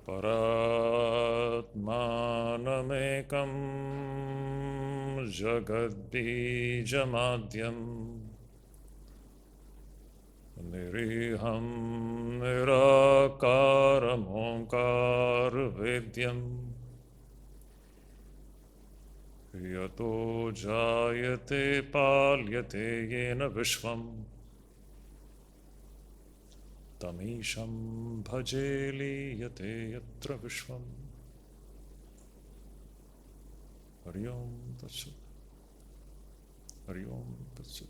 Paratmanamekam jagadbijamadyam niriham nirakaram onkar vedyam yato jayate palyate yena vishvam tamisham bhajeli yate yatra vishvam. Hari Om Tat Sat. Hari Om Tat Sat.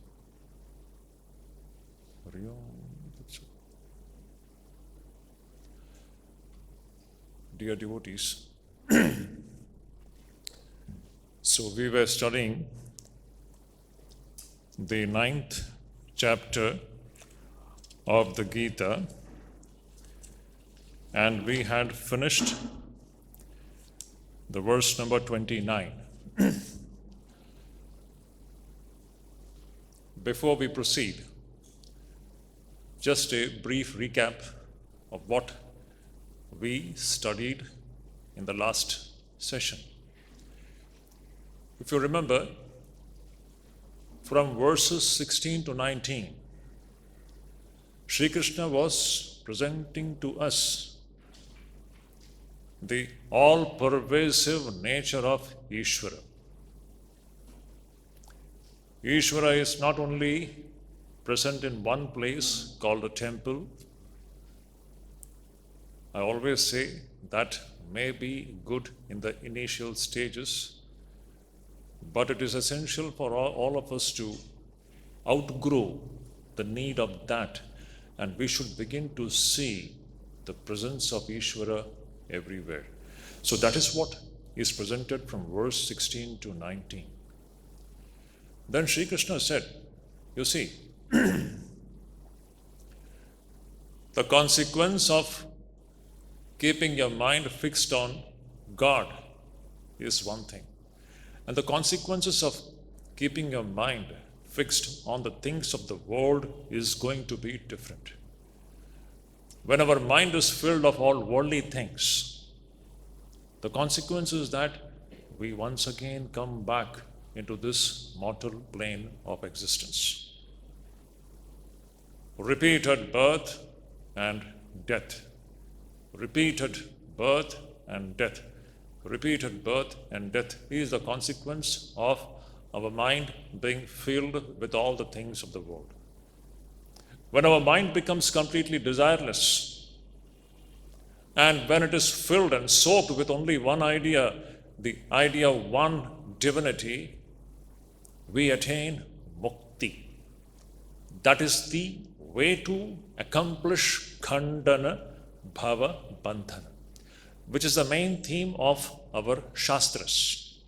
Hari Om Tat Sat. Dear devotees, so we were studying the 9th chapter of the Gita, and we had finished the verse number 29. Before we proceed, just a brief recap of what we studied in the last session. If you remember, from verses 16 to 19, Sri Krishna was presenting to us the all-pervasive nature of Ishvara. Ishvara is not only present in one place called a temple. I always say that may be good in the initial stages, but it is essential for all of us to outgrow the need of that, and we should begin to see the presence of Ishvara everywhere. So that is what is presented from verse 16 to 19. Then Sri Krishna said, you see, the consequence of keeping your mind fixed on God is one thing, and the consequences of keeping your mind fixed on the things of the world is going to be different. When our mind is filled of all worldly things, the consequence is that we once again come back into this mortal plane of existence. Repeated birth and death. Repeated birth and death. Repeated birth and death is the consequence of our mind being filled with all the things of the world. When our mind becomes completely desireless, and when it is filled and soaked with only one idea, the idea of one divinity, we attain mukti. That is the way to accomplish khandana bhava bandhana, which is the main theme of our shastras.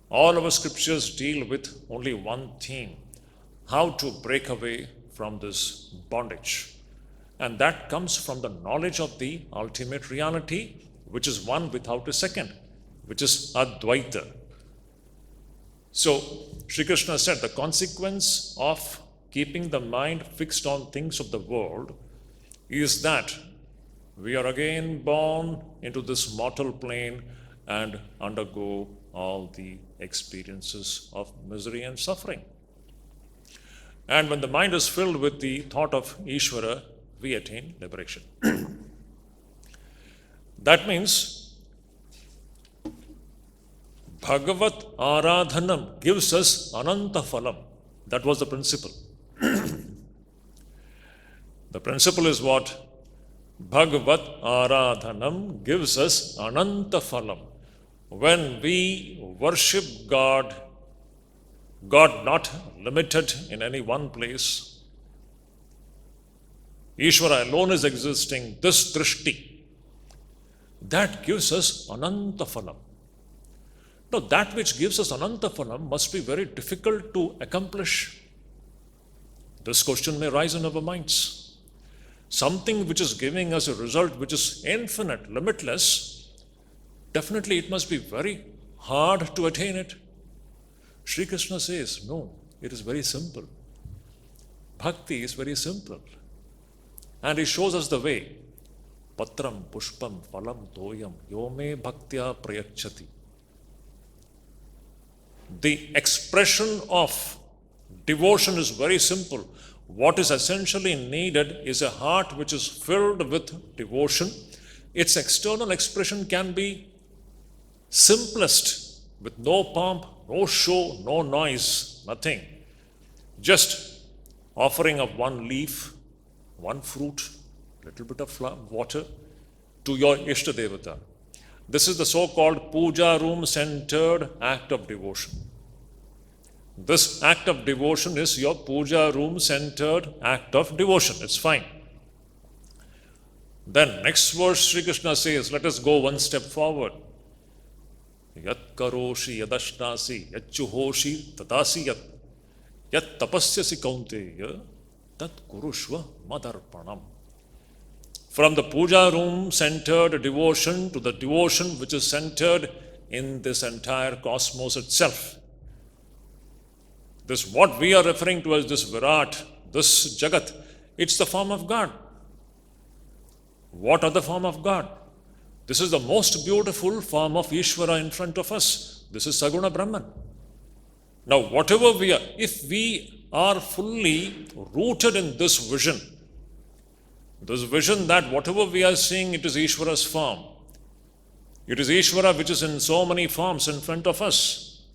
All our scriptures deal with only one theme: how to break away from this bondage. And that comes from the knowledge of the ultimate reality, which is one without a second, which is Advaita. So, Sri Krishna said the consequence of keeping the mind fixed on things of the world is that we are again born into this mortal plane and undergo all the experiences of misery and suffering. And when the mind is filled with the thought of Ishvara, we attain liberation. That means Bhagavat Aradhanam gives us Ananta Phalam. That was the principle. The principle is what? Bhagavat Aradhanam gives us Ananta Phalam. When we worship God, God not limited in any one place, Ishvara alone is existing, this drishti, that gives us Ananta Phalam. Now, that which gives us Ananta Phalam must be very difficult to accomplish. This question may rise in our minds. Something which is giving us a result which is infinite, limitless, definitely it must be very hard to attain it. Sri Krishna says, no, it is very simple. Bhakti is very simple. And he shows us the way. patram pushpam phalam toyam yome bhaktya prayachati. The expression of devotion is very simple. What is essentially needed is a heart which is filled with devotion. Its external expression can be simplest, with no pomp, no show, no noise, nothing. Just offering of one leaf, one fruit, little bit of water to your Ishta Devata. This is the so-called puja room centered act of devotion. This act of devotion is your puja room centered act of devotion. It's fine. Then next verse Sri Krishna says, let us go one step forward. Yat karoshi yadashnasi yat chuhoshi tadasi yat tapasyasi kaunteya tat kurushva madarpanam. From the puja room centered devotion to the devotion which is centered in this entire cosmos itself. This, what we are referring to as this Virat, this Jagat, it's the form of God. What other form of God? This is the most beautiful form of Ishvara in front of us. This is Saguna Brahman. Now, whatever we are, if we are fully rooted in this vision that whatever we are seeing, it is Ishvara's form. It is Ishvara which is in so many forms in front of us.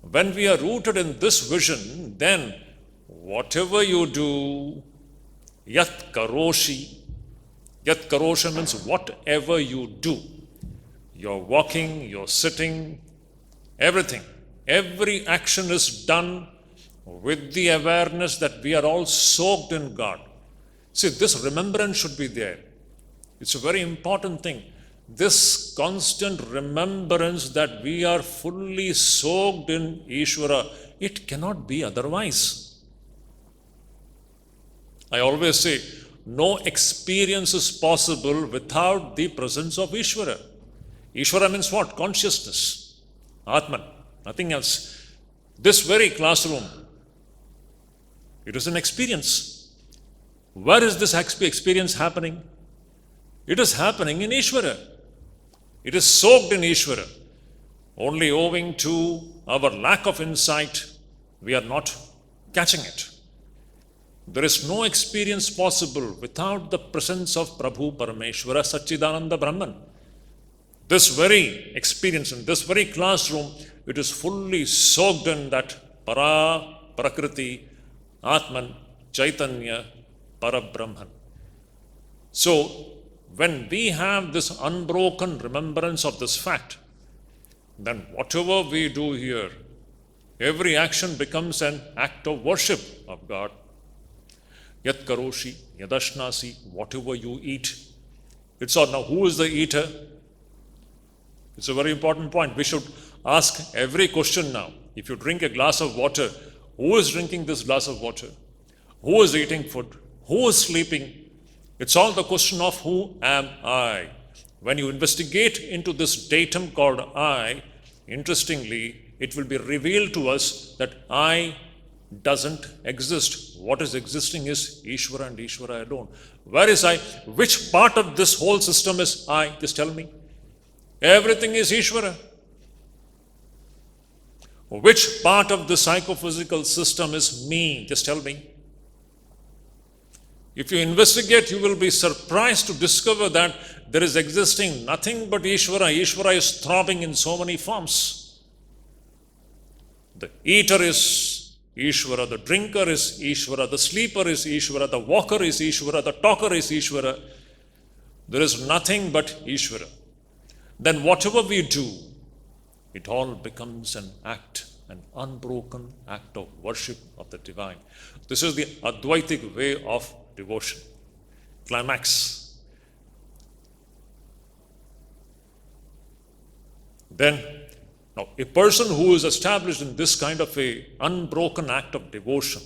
When we are rooted in this vision, then whatever you do, yat karoshi means whatever you do. You're walking, you're sitting, everything. Every action is done with the awareness that we are all soaked in God. See, this remembrance should be there. It's a very important thing. This constant remembrance that we are fully soaked in Ishvara, it cannot be otherwise. I always say, no experience is possible without the presence of Ishvara. Ishvara means what? Consciousness. Atman. Nothing else. This very classroom, it is an experience. Where is this experience happening? It is happening in Ishvara. It is soaked in Ishvara. Only owing to our lack of insight, we are not catching it. There is no experience possible without the presence of Prabhu Parameshwara Satchidananda Brahman. This very experience in this very classroom, it is fully soaked in that Para, Prakriti, Atman, Chaitanya, Parabrahman. So, when we have this unbroken remembrance of this fact, then whatever we do here, every action becomes an act of worship of God. Yat karoshi, yadashnasi, whatever you eat. It's all. Now, who is the eater? It's a very important point. We should ask every question now. If you drink a glass of water, who is drinking this glass of water? Who is eating food? Who is sleeping? It's all the question of who am I? When you investigate into this datum called I, interestingly, it will be revealed to us that I doesn't exist. What is existing is Ishvara and Ishvara alone. Where is I? Which part of this whole system is I? Just tell me. Everything is Ishvara. Which part of the psychophysical system is me? Just tell me. If you investigate, you will be surprised to discover that there is existing nothing but Ishvara. Ishvara is throbbing in so many forms. The eater is Ishvara, the drinker is Ishvara, the sleeper is Ishvara, the walker is Ishvara, the talker is Ishvara. There is nothing but Ishvara. Then whatever we do, it all becomes an act, an unbroken act of worship of the divine. This is the Advaitic way of devotion. Climax. Then, now, a person who is established in this kind of a unbroken act of devotion,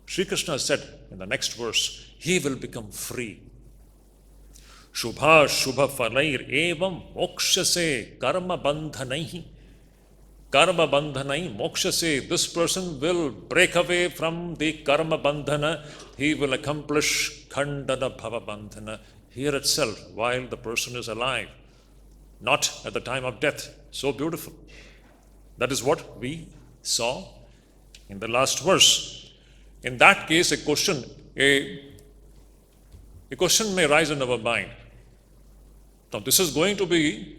Sri Krishna said in the next verse, he will become free. Shubha Shubha Falair Evam Mokshase Karma Bandhanaihi karma bandhanai mokshase. This person will break away from the karma bandhana. He will accomplish khandana bhava bandhana here itself while the person is alive, not at the time of death. So beautiful. That is what we saw in the last verse. In that case, a question may rise in our mind. Now, this is going to be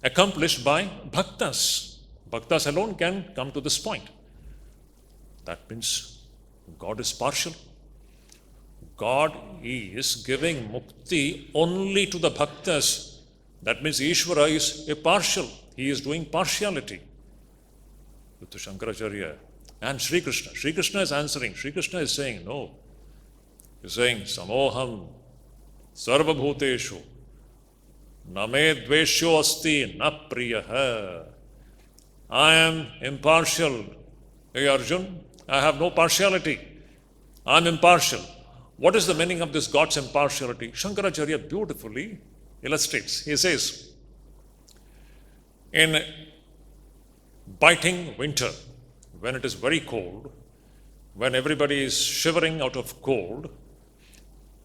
accomplished by bhaktas. Bhaktas alone can come to this point. That means God is partial. God is giving mukti only to the bhaktas. That means Ishvara is a partial. He is doing partiality. With the Shankaracharya and Sri Krishna. Sri Krishna is answering. Sri Krishna is saying, no. He is saying, Samoham sarvabhuteshu name dveshyo asti na priyaha. I am impartial. Hey Arjun, I have no partiality. I am impartial. What is the meaning of this God's impartiality? Shankaracharya beautifully illustrates. He says, in biting winter, when it is very cold, when everybody is shivering out of cold,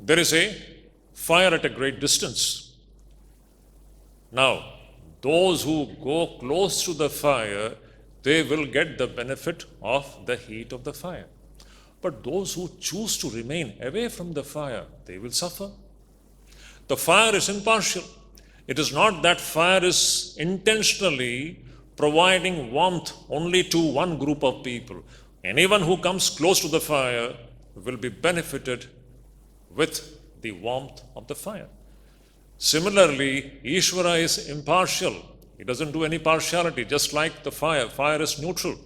there is a fire at a great distance. Now, those who go close to the fire, they will get the benefit of the heat of the fire. But those who choose to remain away from the fire, they will suffer. The fire is impartial. It is not that fire is intentionally providing warmth only to one group of people. Anyone who comes close to the fire will be benefited with the warmth of the fire. Similarly, Ishvara is impartial. He doesn't do any partiality, just like the fire. Fire is neutral.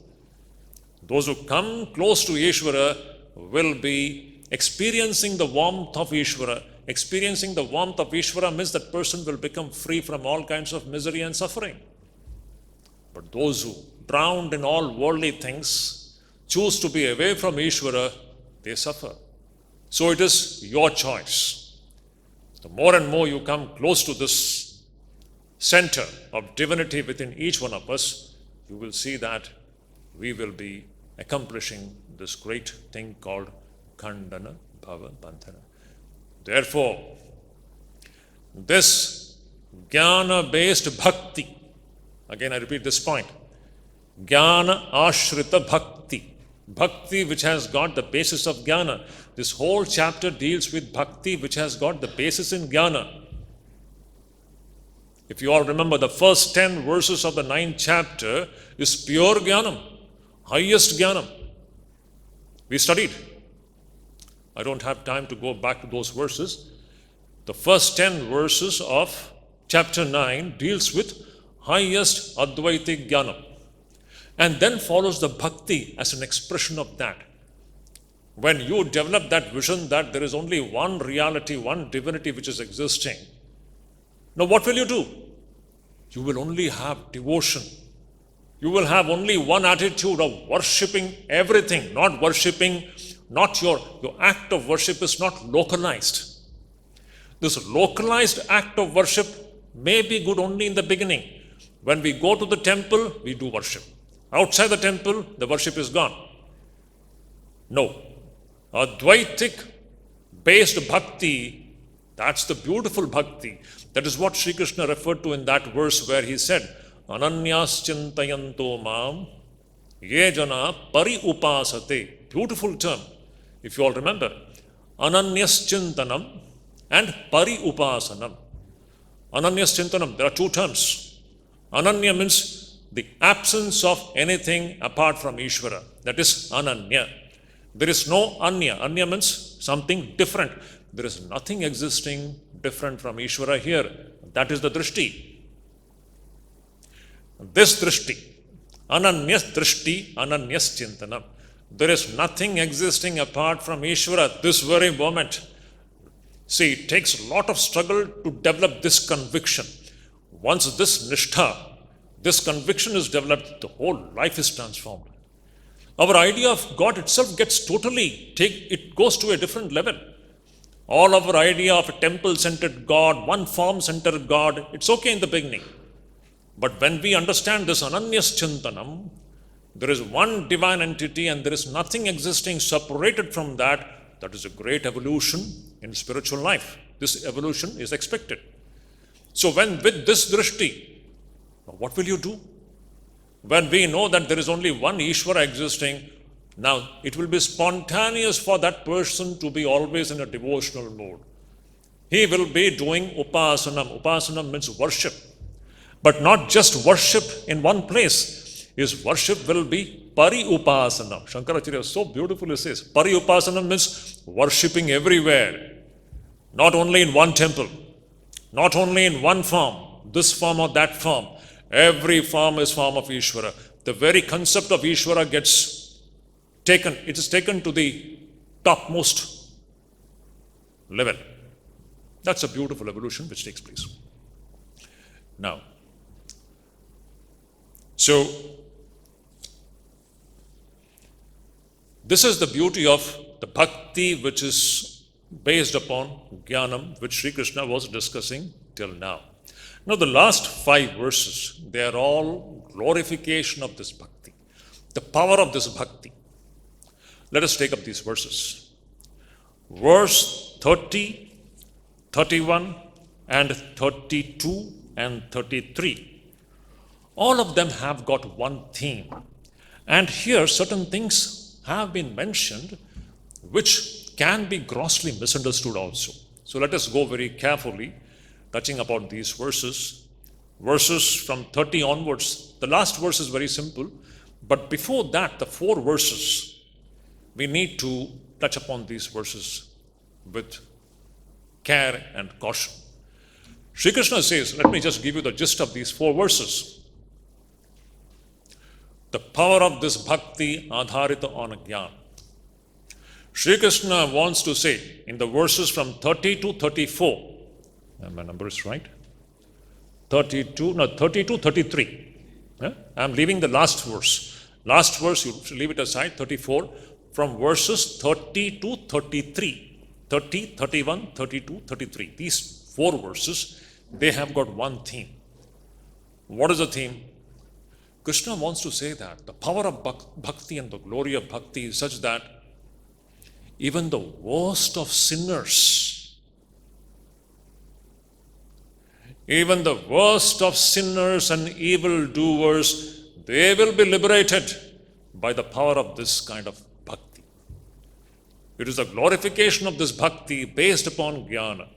Those who come close to Ishvara will be experiencing the warmth of Ishvara. Experiencing the warmth of Ishvara means that person will become free from all kinds of misery and suffering. But those who, drowned in all worldly things, choose to be away from Ishvara, they suffer. So it is your choice. The more and more you come close to this center of divinity within each one of us, you will see that we will be accomplishing this great thing called Khandana Bhava Bandhana. Therefore, this jnana-based bhakti, again I repeat this point, jnana ashrita bhakti, bhakti which has got the basis of jnana. This whole chapter deals with bhakti which has got the basis in jnana. If you all remember, the first 10 verses of the 9th chapter is pure jnanam, highest jnanam. We studied. I don't have time to go back to those verses. The first 10 verses of chapter 9 deals with highest Advaita jnanam. And then follows the bhakti as an expression of that. When you develop that vision that there is only one reality, one divinity which is existing, now what will you do? You will only have devotion. You will have only one attitude of worshipping everything, not worshipping, not your act of worship is not localized. This localized act of worship may be good only in the beginning. When we go to the temple, we do worship. Outside the temple, the worship is gone. No. Advaitic based bhakti, that's the beautiful bhakti. That is what Sri Krishna referred to in that verse where he said, Ananyas chintayanto mam ye jana pari upasate. Beautiful term. If you all remember, Ananyas chintanam and pari upasanam. Ananyas chintanam, there are two terms. Ananya means the absence of anything apart from Ishvara. That is Ananya. There is no Anya. Anya means something different. There is nothing existing different from Ishvara here. That is the drishti. This drishti, Ananyas drishti, Ananyas chintanam. There is nothing existing apart from Ishvara this very moment. See, it takes a lot of struggle to develop this conviction. Once this nishtha, this conviction is developed, the whole life is transformed. Our idea of God itself gets it goes to a different level. All our idea of a temple-centered God, one form-centered God, it's okay in the beginning. But when we understand this Ananyas Chintanam, there is one divine entity and there is nothing existing separated from that. That is a great evolution in spiritual life. This evolution is expected. So when with this drishti, what will you do? When we know that there is only one Ishvara existing, now it will be spontaneous for that person to be always in a devotional mode. He will be doing upasanam. Upasanam means worship. But not just worship in one place. His worship will be pari-upasanam. Shankaracharya so beautifully says, pari-upasanam means worshipping everywhere. Not only in one temple. Not only in one form, this form or that form. Every form is form of Ishvara. The very concept of Ishvara gets taken. It is taken to the topmost level. That's a beautiful evolution which takes place. Now, so this is the beauty of the bhakti which is based upon jnanam, which Sri Krishna was discussing till now. Now the last 5 verses, they are all glorification of this bhakti, the power of this bhakti. Let us take up these verses. Verse 30, 31 and 32 and 33. All of them have got one theme. And here certain things have been mentioned which can be grossly misunderstood also. So let us go very carefully touching upon these verses. Verses from 30 onwards. The last verse is very simple. But before that, the 4 verses, we need to touch upon these verses with care and caution. Sri Krishna says, let me just give you the gist of these 4 verses. The power of this bhakti adharita on jnana. Sri Krishna wants to say in the verses from 30 to 34, and my number is right, 32, 33. I'm leaving the last verse. Last verse, you leave it aside, 34, from verses 30 to 33. 30, 31, 32, 33. These 4 verses, they have got one theme. What is the theme? Krishna wants to say that the power of bhakti and the glory of bhakti is such that even the worst of sinners, even the worst of sinners and evildoers, they will be liberated by the power of this kind of bhakti. It is the glorification of this bhakti based upon jnana.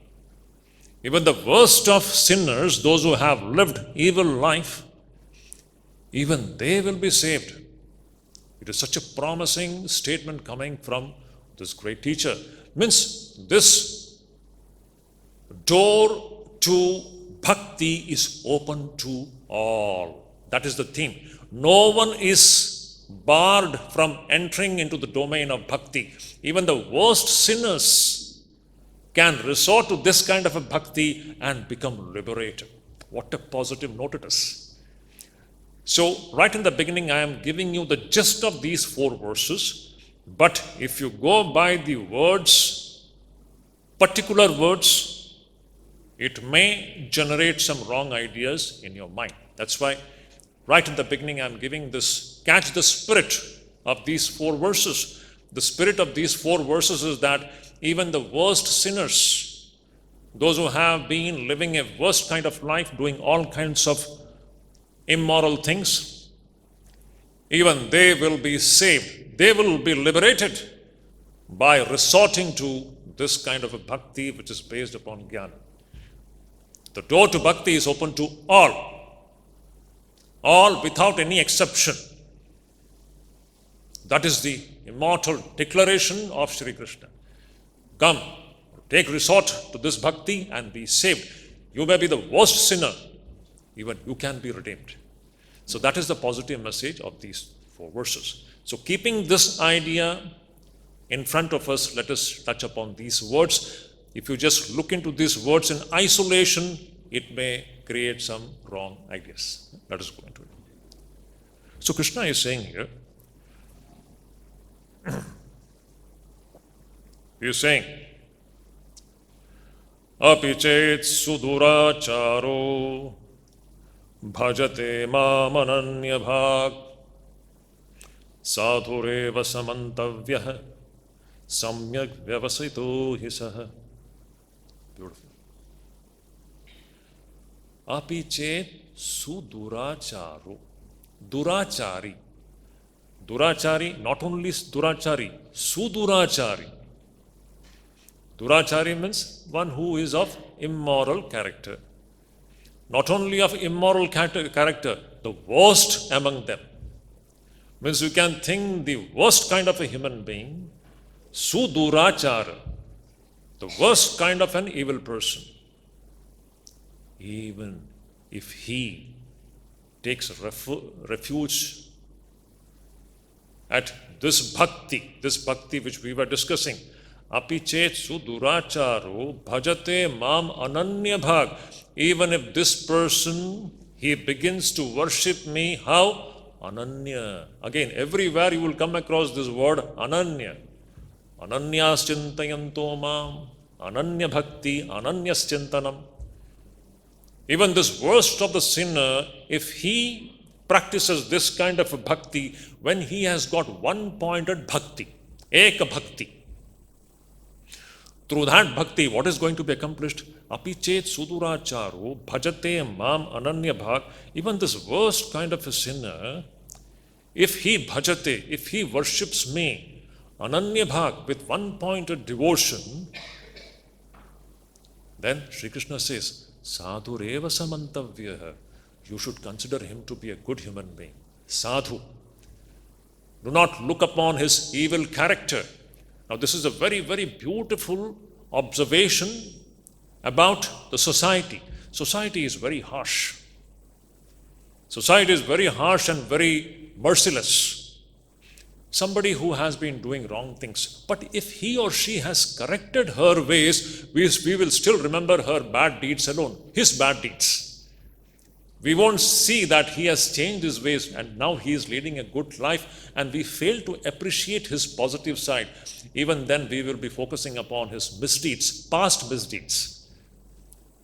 Even the worst of sinners, those who have lived evil life, even they will be saved. It is such a promising statement coming from this great teacher. Means this door to bhakti is open to all. That is the theme. No one is barred from entering into the domain of bhakti. Even the worst sinners can resort to this kind of a bhakti and become liberated. What a positive note it is. So, right in the beginning, I am giving you the gist of these 4 verses. But if you go by the words, particular words, it may generate some wrong ideas in your mind. That's why, right in the beginning, I am giving this, catch the spirit of these 4 verses. The spirit of these 4 verses is that even the worst sinners, those who have been living a worst kind of life, doing all kinds of immoral things, even they will be saved. They will be liberated by resorting to this kind of a bhakti which is based upon jnana. The door to bhakti is open to all without any exception. That is the immortal declaration of Sri Krishna. Come, take resort to this bhakti and be saved. You may be the worst sinner, even you can be redeemed. So that is the positive message of these 4 verses. So keeping this idea in front of us, let us touch upon these words. If you just look into these words in isolation, it may create some wrong ideas. Let us go into it. So Krishna is saying here, he is saying, Api chet suduracharo bhajate mam ananya bhag sadhureva samantavyah samyak vyavasito hi sah. Beautiful. Api chet suduracharo. Durachari. Durachari, not only durachari, sudurachari. Durachari means one who is of immoral character. Not only of immoral character, the worst among them. Means you can think the worst kind of a human being, sudurachara, the worst kind of an evil person. Even if he takes refuge at this bhakti which we were discussing, api chet suduracharo bhajate mam ananya bhag. Even if this person, he begins to worship me, how? Ananya. Again, everywhere you will come across this word ananya. Ananyas chintayanto mam, ananya bhakti, ananyas chintanam. Even this worst of the sinner, if he practices this kind of a bhakti, when he has got one-pointed bhakti, eka bhakti, through that bhakti, what is going to be accomplished? Api chet suduracharo bhajate mam ananya bhag. Even this worst kind of a sinner, if he bhajate, if he worships me, ananya bhag, with one-pointed devotion, then Sri Krishna says, Sadhu reva samantavyah. You should consider him to be a good human being. Sadhu. Do not look upon his evil character. Now this is a very, very beautiful observation about the society. Society is very harsh. Society is very harsh and very merciless. Somebody who has been doing wrong things, but if he or she has corrected her ways, we will still remember her bad deeds alone, his bad deeds. We won't see that he has changed his ways and now he is leading a good life, and we fail to appreciate his positive side. Even then we will be focusing upon his misdeeds, past misdeeds.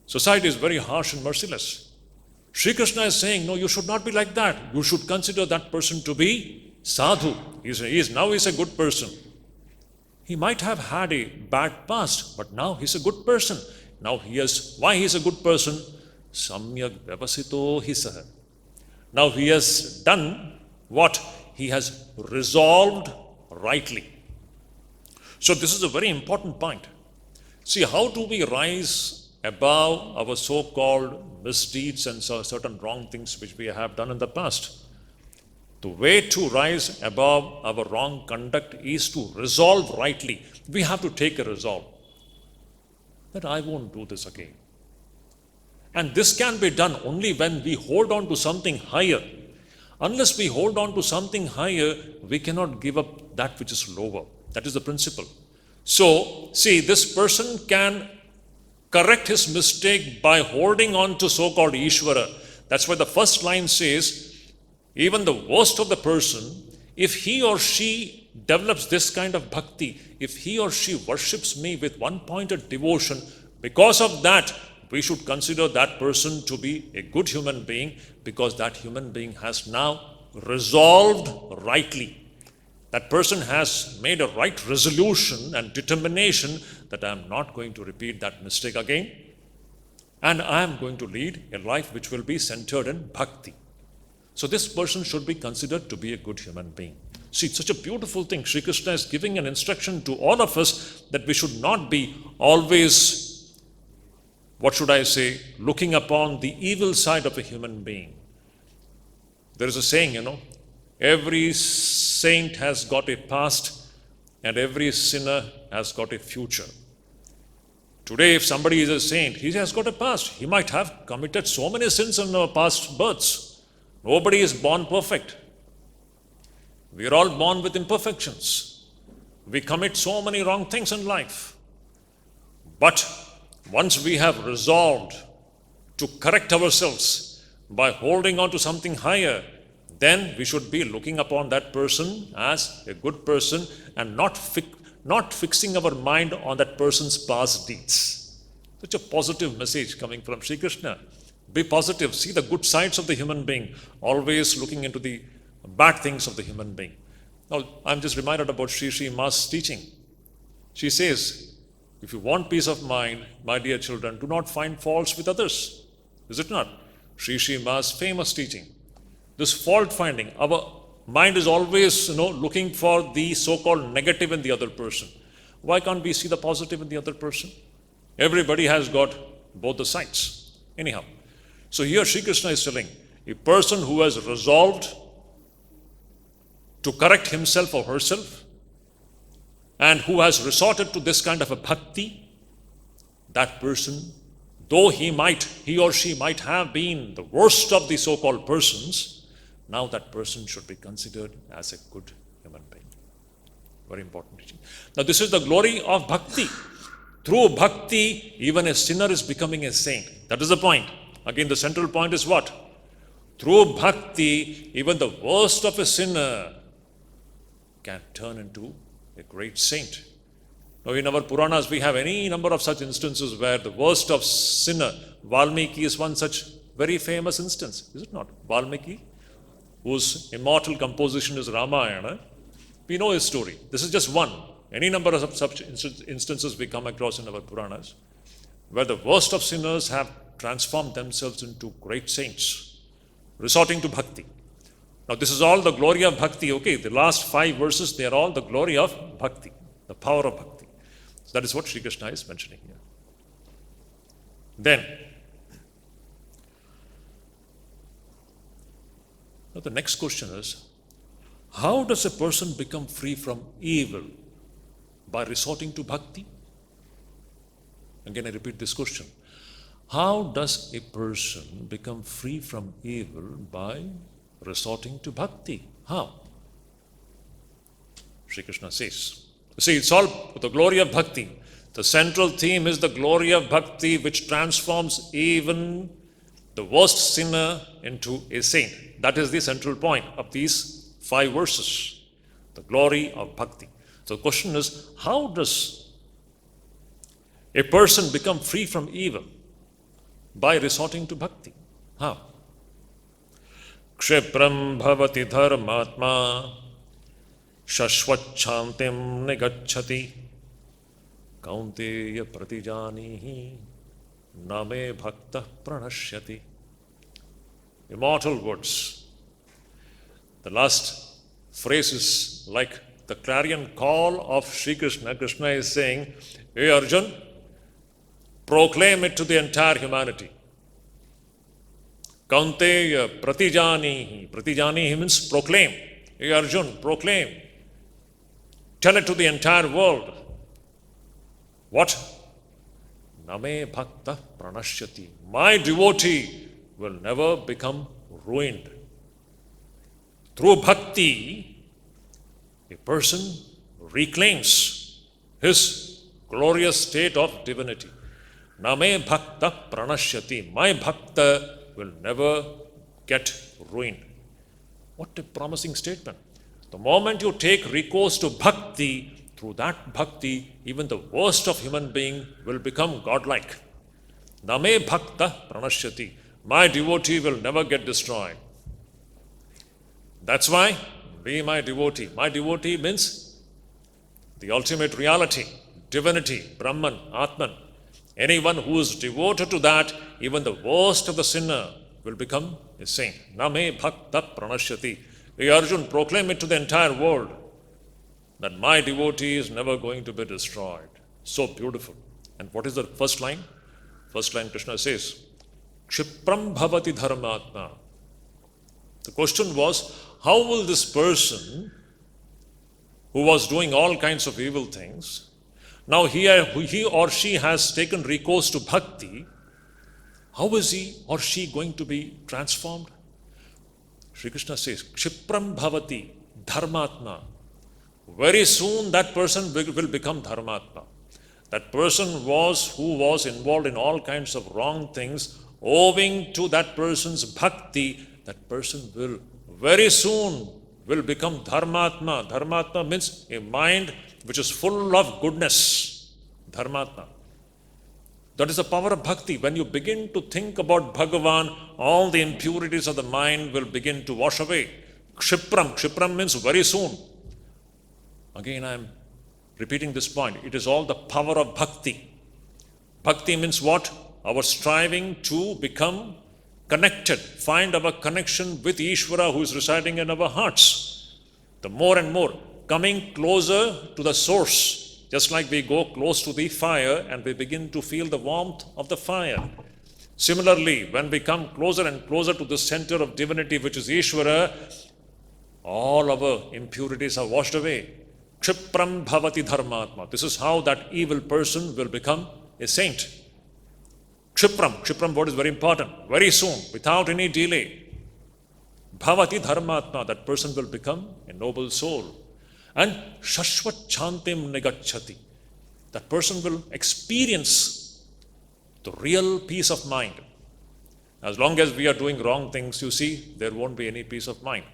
Society is very harsh and merciless. Sri Krishna is saying, no, you should not be like that. You should consider that person to be sadhu. Now he's a good person. He might have had a bad past, but now he's a good person. Now why he's a good person? Samyak vyavasito hi sah. Now he has done what? He has resolved rightly. So this is a very important point. See, how do we rise above our so-called misdeeds and certain wrong things which we have done in the past? The way to rise above our wrong conduct is to resolve rightly. We have to take a resolve that I won't do this again. And this can be done only when we hold on to something higher. Unless we hold on to something higher, we cannot give up that which is lower. That is the principle. So, see, this person can correct his mistake by holding on to so-called Ishvara. That's why the first line says, even the worst of the person, if he or she develops this kind of bhakti, if he or she worships me with one-pointed devotion, because of that, we should consider that person to be a good human being, because that human being has now resolved rightly. That person has made a right resolution and determination that I am not going to repeat that mistake again, and I am going to lead a life which will be centered in bhakti. So this person should be considered to be a good human being. See, it's such a beautiful thing. Sri Krishna is giving an instruction to all of us that we should not be always, looking upon the evil side of a human being. There is a saying, every saint has got a past and every sinner has got a future. Today, if somebody is a saint, he has got a past. He might have committed so many sins in our past births. Nobody is born perfect. We are all born with imperfections. We commit so many wrong things in life. But once we have resolved to correct ourselves by holding on to something higher, then we should be looking upon that person as a good person and not fixing our mind on that person's past deeds. Such a positive message coming from Sri Krishna. Be positive. See the good sides of the human being, always looking into the bad things of the human being. Now, I'm just reminded about Sri Ma's teaching. She says, if you want peace of mind, my dear children, do not find faults with others. Is it not? Sri Ma's famous teaching. This fault finding, our mind is always, looking for the so-called negative in the other person. Why can't we see the positive in the other person? Everybody has got both the sides. Anyhow, so here Sri Krishna is telling, a person who has resolved to correct himself or herself and who has resorted to this kind of a bhakti, that person, though he or she might have been the worst of the so-called persons, now that person should be considered as a good human being. Very important teaching. Now this is the glory of bhakti. Through bhakti, even a sinner is becoming a saint. That is the point. Again, the central point is what? Through bhakti, even the worst of a sinner can turn into a great saint. Now in our Puranas, we have any number of such instances where the worst of sinner, Valmiki is one such very famous instance. Is it not? Valmiki, whose immortal composition is Ramayana. We know his story. This is just one. Any number of such instances we come across in our Puranas, where the worst of sinners have transformed themselves into great saints, resorting to bhakti. Now this is all the glory of bhakti. Okay, the last 5 verses, they are all the glory of bhakti, the power of bhakti. So that is what Sri Krishna is mentioning here. Then, now the next question is, how does a person become free from evil? By resorting to bhakti? Again, I repeat this question. How does a person become free from evil by resorting to bhakti? How? Sri Krishna says. See, it's all the glory of bhakti. The central theme is the glory of bhakti, which transforms even the worst sinner into a saint. That is the central point of these 5 verses. The glory of bhakti. So the question is, how does a person become free from evil? By resorting to bhakti. How? Kshipram bhavati dharmatma shashvachantim negacchati kaunteya pratijanihi name bhakta pranashyati. Immortal words. The last phrase is like the clarion call of Sri Krishna. Krishna is saying, hey Arjun, proclaim it to the entire humanity. Kaunteya pratijanihi. Pratijanihi means proclaim. Hey Arjun, proclaim. Tell it to the entire world. What? Name bhakta pranashyati. My devotee will never become ruined. Through bhakti, a person reclaims his glorious state of divinity. Name bhakta pranashyati. My bhakta will never get ruined. What a promising statement. The moment you take recourse to bhakti, through that bhakti, even the worst of human being will become godlike. Name bhakta pranashyati. My devotee will never get destroyed. That's why, be my devotee. My devotee means the ultimate reality, divinity, Brahman, Atman. Anyone who is devoted to that, even the worst of the sinner will become a saint. Name bhakta pranashyati. Hey Arjun, proclaim it to the entire world that my devotee is never going to be destroyed. So beautiful. And what is the first line? First line Krishna says, Kshipram bhavati dharmatma. The question was, how will this person who was doing all kinds of evil things, now he or she has taken recourse to bhakti, how is he or she going to be transformed? Sri Krishna says, Kshipram bhavati dharmatma. Very soon that person will become dharmatma. That person who was involved in all kinds of wrong things, owing to that person's bhakti, that person will very soon will become dharmatma. Dharmatma means a mind which is full of goodness. Dharmatma. That is the power of bhakti. When you begin to think about Bhagavan, all the impurities of the mind will begin to wash away. Kshipram. Kshipram means very soon. Again, I am repeating this point. It is all the power of bhakti. Bhakti means what? Our striving to become connected, find our connection with Ishvara who is residing in our hearts. The more and more, coming closer to the source. Just like we go close to the fire and we begin to feel the warmth of the fire. Similarly, when we come closer and closer to the center of divinity, which is Ishvara, all our impurities are washed away. Kshipram bhavati dharmatma. This is how that evil person will become a saint. Kshipram word is very important. Very soon, without any delay. Bhavati dharmatma, that person will become a noble soul. And shashvat chantim negachati, that person will experience the real peace of mind. As long as we are doing wrong things, you see, there won't be any peace of mind.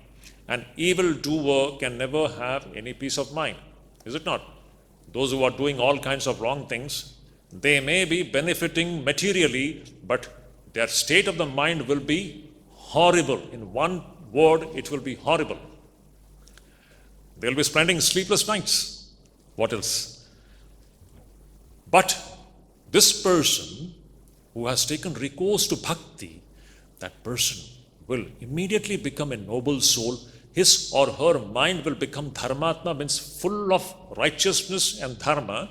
An evil doer can never have any peace of mind. Is it not? Those who are doing all kinds of wrong things, they may be benefiting materially, but their state of the mind will be horrible. In one word, it will be horrible. They'll be spending sleepless nights. What else? But this person who has taken recourse to bhakti, that person will immediately become a noble soul. His or her mind will become dharmatma, means full of righteousness and dharma.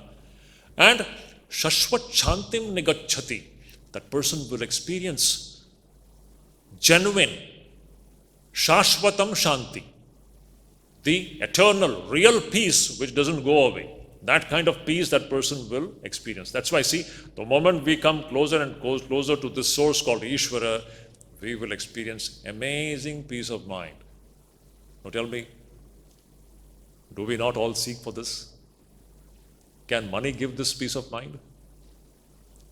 And shashvat chantim negachati, that person will experience genuine shashvatam shanti, the eternal, real peace which doesn't go away. That kind of peace that person will experience. That's why, see, the moment we come closer and closer to this source called Ishvara, we will experience amazing peace of mind. Now tell me, do we not all seek for this? Can money give this peace of mind?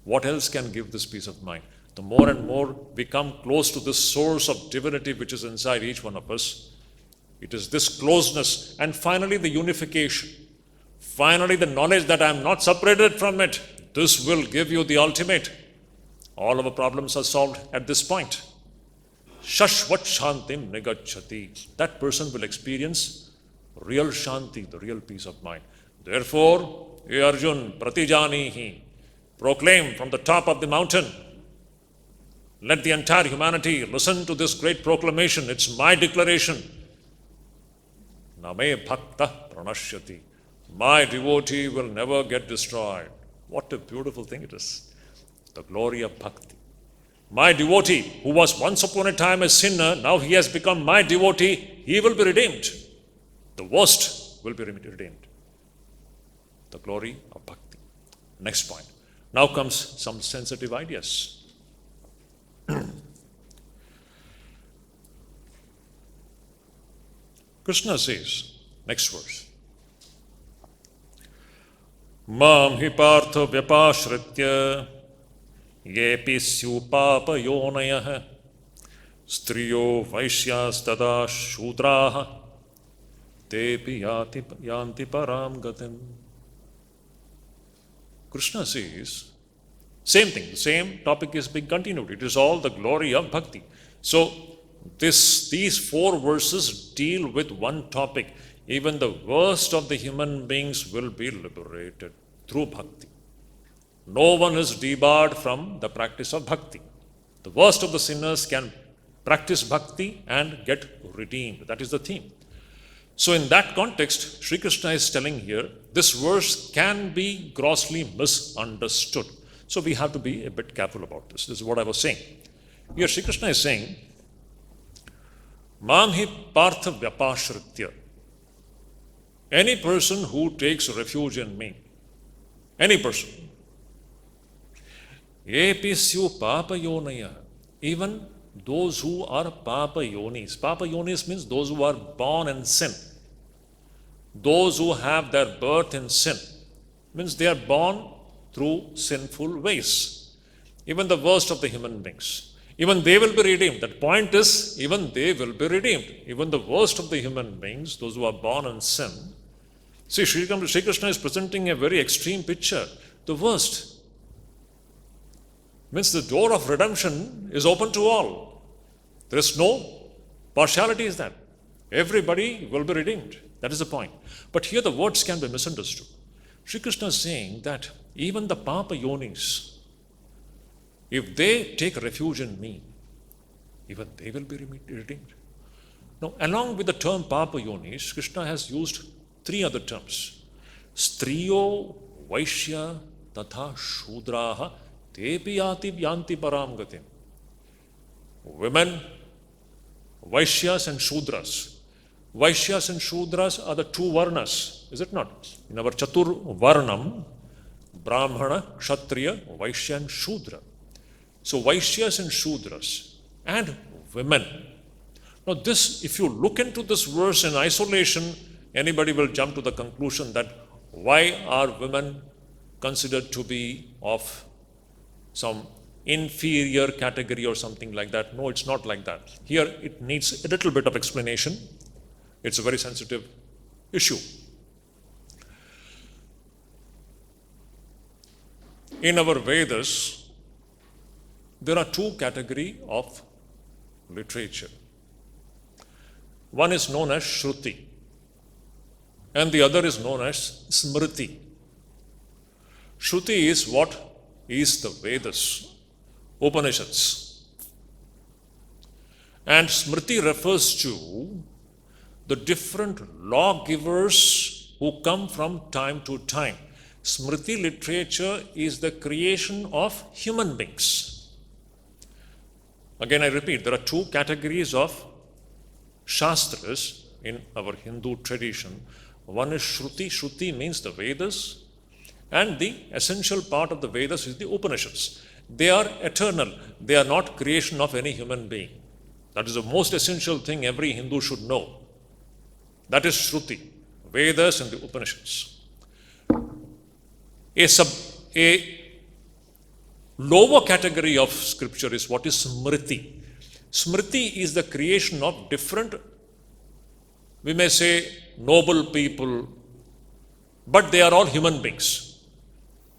What else can give this peace of mind? The more and more we come close to this source of divinity which is inside each one of us, it is this closeness and finally the unification. Finally the knowledge that I am not separated from it. This will give you the ultimate. All our problems are solved at this point. Shashvat shantim negachati. That person will experience real shanti, the real peace of mind. Therefore, Hey Arjun, pratijanihi, proclaim from the top of the mountain. Let the entire humanity listen to this great proclamation. It's my declaration. Name bhakta pranashyati. My devotee will never get destroyed. What a beautiful thing it is. The glory of bhakti. My devotee, who was once upon a time a sinner, now he has become my devotee, he will be redeemed. The worst will be redeemed. The glory of bhakti. Next point. Now comes some sensitive ideas. Krishna says, next verse, Mam hi partha vyapashritya yepi syupapa yonayah striyo vaishyas tada shudraha tepi yanti param gatim. Krishna says, same thing, the same topic is being continued. It is all the glory of bhakti. So, these 4 verses deal with one topic. Even the worst of the human beings will be liberated through bhakti. No one is debarred from the practice of bhakti. The worst of the sinners can practice bhakti and get redeemed. That is the theme. So in that context, Sri Krishna is telling here, this verse can be grossly misunderstood. So we have to be a bit careful about this. This is what I was saying. Here Sri Krishna is saying, Mam hi partha vyapashritya. Any person who takes refuge in me, any person, episyu papa yonaya, even those who are papa yonis. Papa yonis means those who are born in sin. Those who have their birth in sin. Means they are born through sinful ways. Even the worst of the human beings. Even they will be redeemed. That point is, even they will be redeemed. Even the worst of the human beings, those who are born in sin. See, Sri Krishna is presenting a very extreme picture. The worst. Means the door of redemption is open to all. There is no partiality is that. Everybody will be redeemed. That is the point. But here the words can be misunderstood. Sri Krishna is saying that even the Papa Yonis, if they take refuge in me, even they will be redeemed. Now, along with the term Papa Yonis, Krishna has used three other terms. Striyo, Vaishya, Tatha, Shudraha, Tepi Yati Vyanti Param Gatim. Women, Vaishyas and Shudras. Vaishyas and Shudras are the two Varnas, is it not? In our Chatur Varnam, Brahmana, Kshatriya, Vaishya and Shudra. So Vaishyas and Shudras and women. Now this, if you look into this verse in isolation, anybody will jump to the conclusion that why are women considered to be of some inferior category or something like that? No, it's not like that. Here it needs a little bit of explanation. It's a very sensitive issue. In our Vedas, there are two categories of literature. One is known as Shruti, and the other is known as Smriti. Shruti is what is the Vedas, Upanishads. And Smriti refers to the different lawgivers who come from time to time. Smriti literature is the creation of human beings. Again, I repeat, there are two categories of Shastras in our Hindu tradition. One is Shruti. Shruti means the Vedas, and the essential part of the Vedas is the Upanishads. They are eternal. They are not creation of any human being. That is the most essential thing every Hindu should know. That is Shruti, Vedas and the Upanishads. A lower category of scripture is what is Smriti. Smriti is the creation of different, we may say, noble people, but they are all human beings.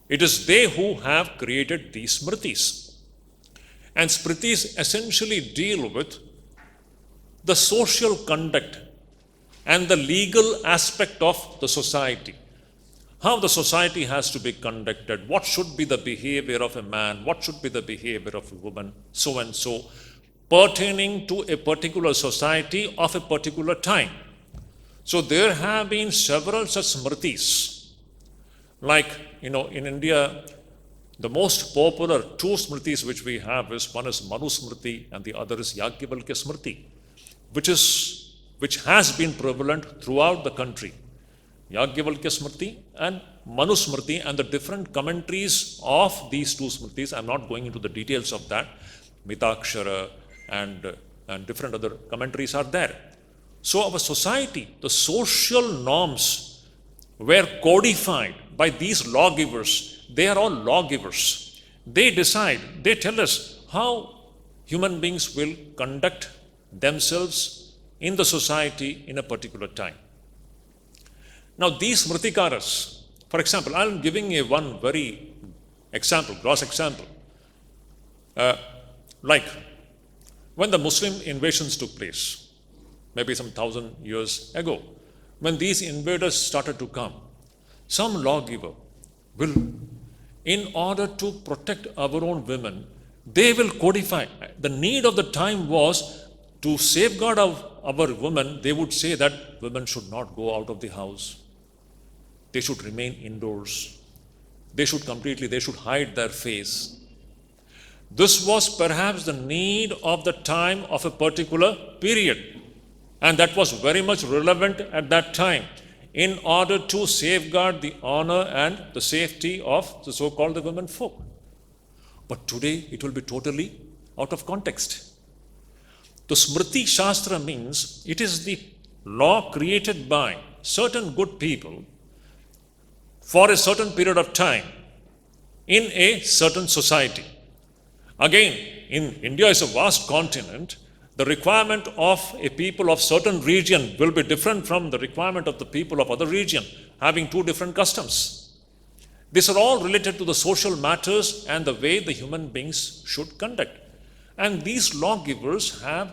It is they who have created these Smritis. And Smritis essentially deal with the social conduct and the legal aspect of the society. How the society has to be conducted, what should be the behavior of a man, what should be the behavior of a woman, so and so, pertaining to a particular society of a particular time. So there have been several such smritis. Like, in India, the most popular two smritis which we have is, one is Manu Smriti and the other is Yajnavalkya Smriti, which has been prevalent throughout the country. Yajnavalkya Smriti and Manu Smriti, and the different commentaries of these two Smritis. I'm not going into the details of that. Mitakshara and different other commentaries are there. So our society, the social norms were codified by these lawgivers. They are all lawgivers. They decide, they tell us how human beings will conduct themselves in the society in a particular time. Now these Smritikaras, for example, I'm giving a one very gross example. Like when the Muslim invasions took place, maybe some 1,000 years ago, when these invaders started to come, some lawgiver will, in order to protect our own women, they will codify. The need of the time was to safeguard our women. They would say that women should not go out of the house. They should remain indoors. They should hide their face. This was perhaps the need of the time of a particular period. And that was very much relevant at that time in order to safeguard the honor and the safety of the so-called the women folk. But today it will be totally out of context. The Smriti Shastra means it is the law created by certain good people for a certain period of time in a certain society. Again, in India is a vast continent. The requirement of a people of certain region will be different from the requirement of the people of other region, having two different customs. These are all related to the social matters and the way the human beings should conduct. And these lawgivers have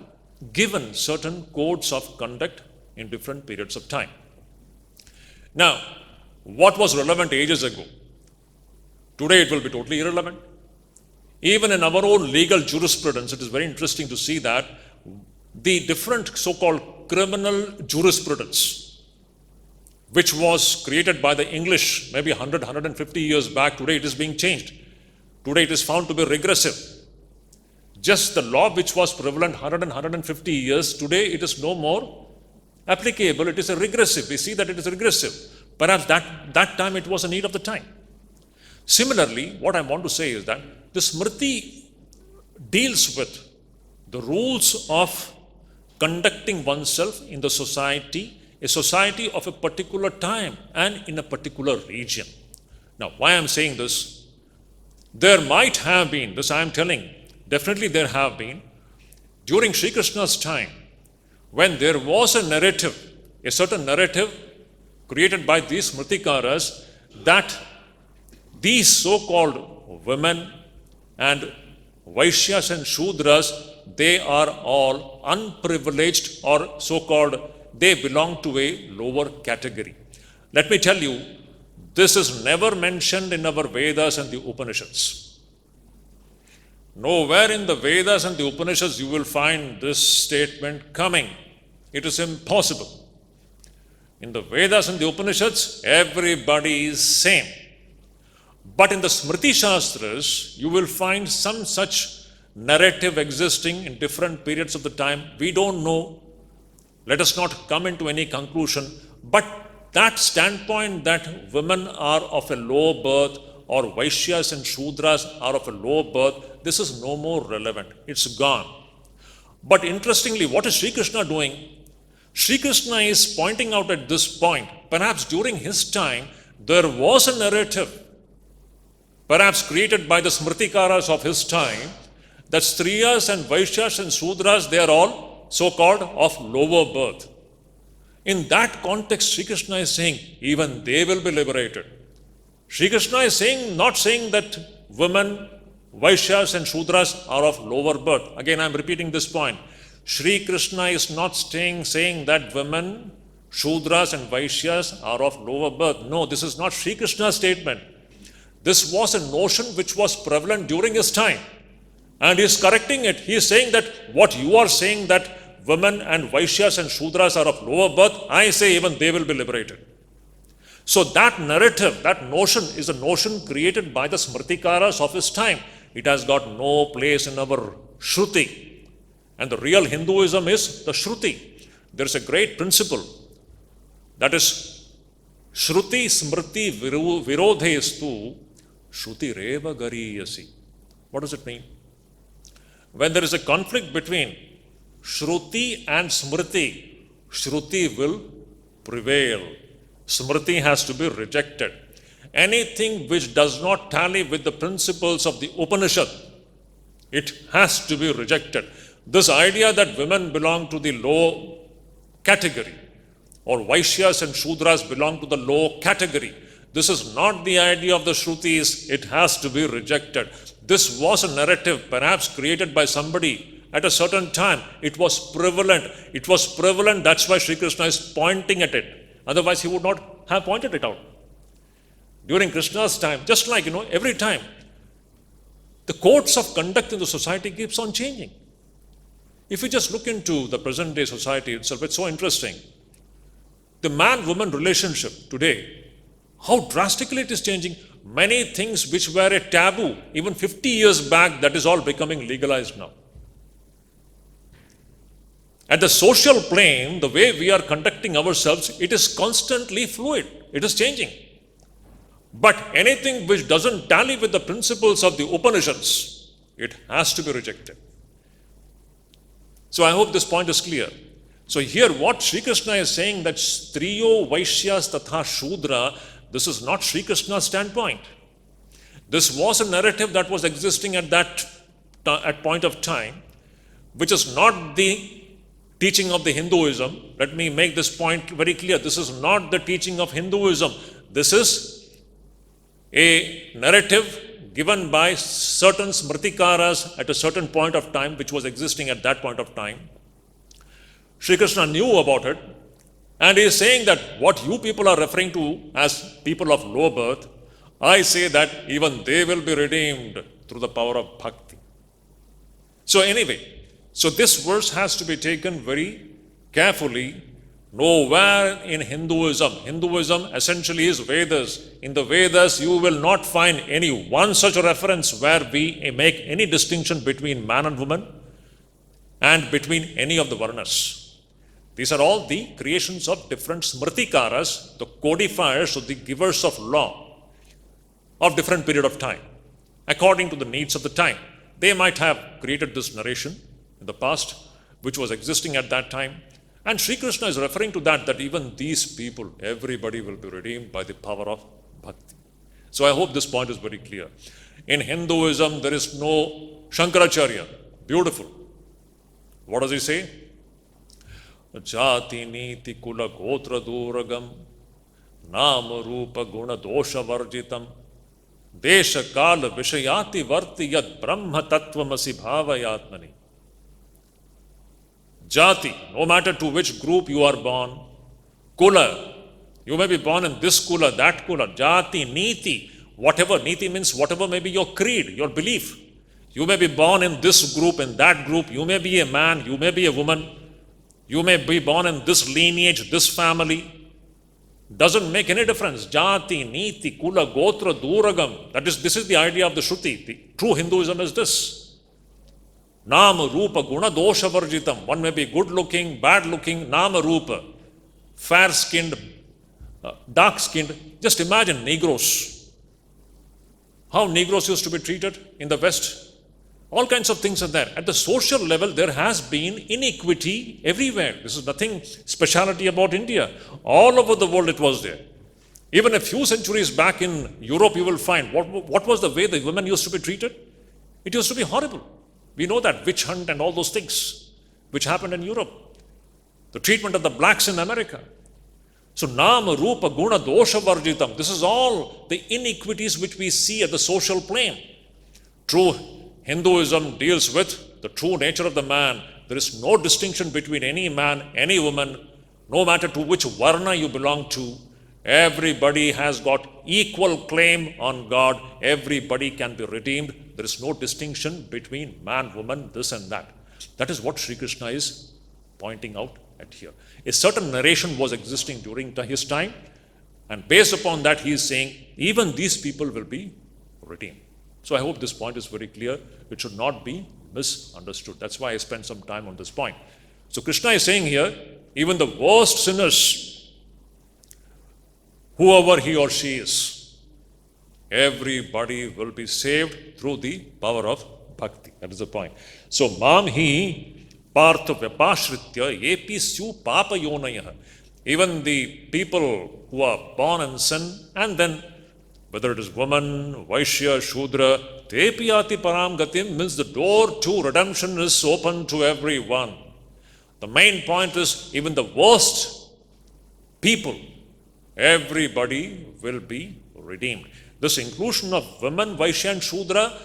given certain codes of conduct in different periods of time. Now, what was relevant ages ago, today it will be totally irrelevant. Even in our own legal jurisprudence, it is very interesting to see that the different so-called criminal jurisprudence, which was created by the English maybe 100, 150 years back, today it is being changed. Today it is found to be regressive. Just the law which was prevalent 100 and 150 years, today it is no more applicable. It is a regressive. We see that it is regressive. Perhaps that time it was a need of the time. Similarly, what I want to say is that the Smriti deals with the rules of conducting oneself in the society, a society of a particular time and in a particular region. Now, why I am saying this? There might have been, this I am telling, definitely there have been, during Sri Krishna's time, when there was a narrative, a certain narrative created by these Smritikaras, that these so-called women and Vaishyas and Shudras, they are all unprivileged or so-called, they belong to a lower category. Let me tell you, this is never mentioned in our Vedas and the Upanishads. Nowhere in the Vedas and the Upanishads you will find this statement coming. It is impossible. In the Vedas and the Upanishads, everybody is same. But in the Smriti Shastras, you will find some such narrative existing in different periods of the time. We don't know. Let us not come into any conclusion. But that standpoint that women are of a low birth or Vaishyas and Shudras are of a low birth, this is no more relevant. It's gone. But interestingly, what is Sri Krishna doing? Sri Krishna is pointing out at this point, perhaps during his time, there was a narrative, perhaps created by the Smritikaras of his time, that Striyas and Vaishyas and Shudras, they are all so-called of lower birth. In that context, Sri Krishna is saying, even they will be liberated. Sri Krishna is saying, not saying that women, Vaishyas and Shudras are of lower birth. Again, I am repeating this point. Sri Krishna is not saying that women, Shudras and Vaishyas are of lower birth. No, this is not Sri Krishna's statement. This was a notion which was prevalent during his time. And he is correcting it. He is saying that what you are saying that women and Vaishyas and Shudras are of lower birth, I say even they will be liberated. So that narrative, that notion is a notion created by the Smritikaras of his time. It has got no place in our Shruti. And the real Hinduism is the Shruti. There is a great principle, that is Shruti Smriti Virodhestu Shruti Reva Gariyasi. What does it mean? When there is a conflict between Shruti and Smriti, Shruti will prevail. Smriti has to be rejected. Anything which does not tally with the principles of the Upanishad, it has to be rejected. This idea that women belong to the low category or Vaishyas and Shudras belong to the low category, this is not the idea of the Shrutis. It has to be rejected. This was a narrative perhaps created by somebody at a certain time. It was prevalent. It was prevalent. That's why Sri Krishna is pointing at it. Otherwise, he would not have pointed it out. During Krishna's time, just like, every time, the codes of conduct in the society keeps on changing. If you just look into the present day society itself, it's so interesting. The man-woman relationship today, how drastically it is changing. Many things which were a taboo even 50 years back, that is all becoming legalized now. At the social plane, the way we are conducting ourselves, it is constantly fluid. It is changing. But anything which doesn't tally with the principles of the Upanishads, it has to be rejected. So I hope this point is clear. So here what Sri Krishna is saying, that Striyo Vaishyas Tatha Shudra, this is not Sri Krishna's standpoint. This was a narrative that was existing at point of time, which is not the teaching of the Hinduism. Let me make this point very clear. This is not the teaching of Hinduism. This is a narrative given by certain smritikaras at a certain point of time, which was existing at that point of time. Sri Krishna knew about it, and he is saying that what you people are referring to as people of low birth, I say that even they will be redeemed through the power of bhakti. So anyway, so this verse has to be taken very carefully. Nowhere in Hinduism essentially is Vedas. In the Vedas, you will not find any one such reference where we make any distinction between man and woman and between any of the varnas. These are all the creations of different smritikaras, the codifiers or the givers of law of different period of time, according to the needs of the time. They might have created this narration in the past, which was existing at that time. And Sri Krishna is referring to that even these people, everybody will be redeemed by the power of bhakti. So I hope this point is very clear. In Hinduism, there is no Shankaracharya. Beautiful. What does he say? Jati niti kula gotra duragam nama rupa guna dosha varjitam desha kala vishayati varti yad brahma tattvamasi bhavayatmani. Jati, no matter to which group you are born. Kula, you may be born in this kula, that kula. Jati, niti, whatever. Niti means whatever may be your creed, your belief. You may be born in this group, in that group. You may be a man, you may be a woman. You may be born in this lineage, this family. Doesn't make any difference. Jati, niti, kula, gotra, duragam. This is the idea of the Shruti. The true Hinduism is this. Nama, Rupa, Guna, Dosha, Varjitam. One may be good looking, bad looking, Nama, Rupa. Fair skinned, dark skinned. Just imagine Negroes. How Negroes used to be treated in the West. All kinds of things are there. At the social level, there has been inequity everywhere. This is nothing speciality about India. All over the world it was there. Even a few centuries back in Europe, you will find what was the way the women used to be treated? It used to be horrible. We know that witch hunt and all those things which happened in Europe. The treatment of the blacks in America. So Nama, Rupa, Guna, Dosha, Varjitam. This is all the inequities which we see at the social plane. True Hinduism deals with the true nature of the man. There is no distinction between any man, any woman, no matter to which varna you belong to. Everybody has got equal claim on God. Everybody can be redeemed. There is no distinction between man, woman, this and that. That is what Sri Krishna is pointing out at here. A certain narration was existing during his time, and based upon that he is saying, even these people will be redeemed. So I hope this point is very clear. It should not be misunderstood. That's why I spent some time on this point. So Krishna is saying here, even the worst sinners, whoever he or she is, everybody will be saved through the power of bhakti. That is the point. So, mam hi partha vyapashritya epi syu papa yonayah. Even the people who are born in sin, and then whether it is woman, Vaishya, Shudra, tepiyati param gatim, means the door to redemption is open to everyone. The main point is, even the worst people, everybody will be redeemed. This inclusion of women, Vaishya and Shudra,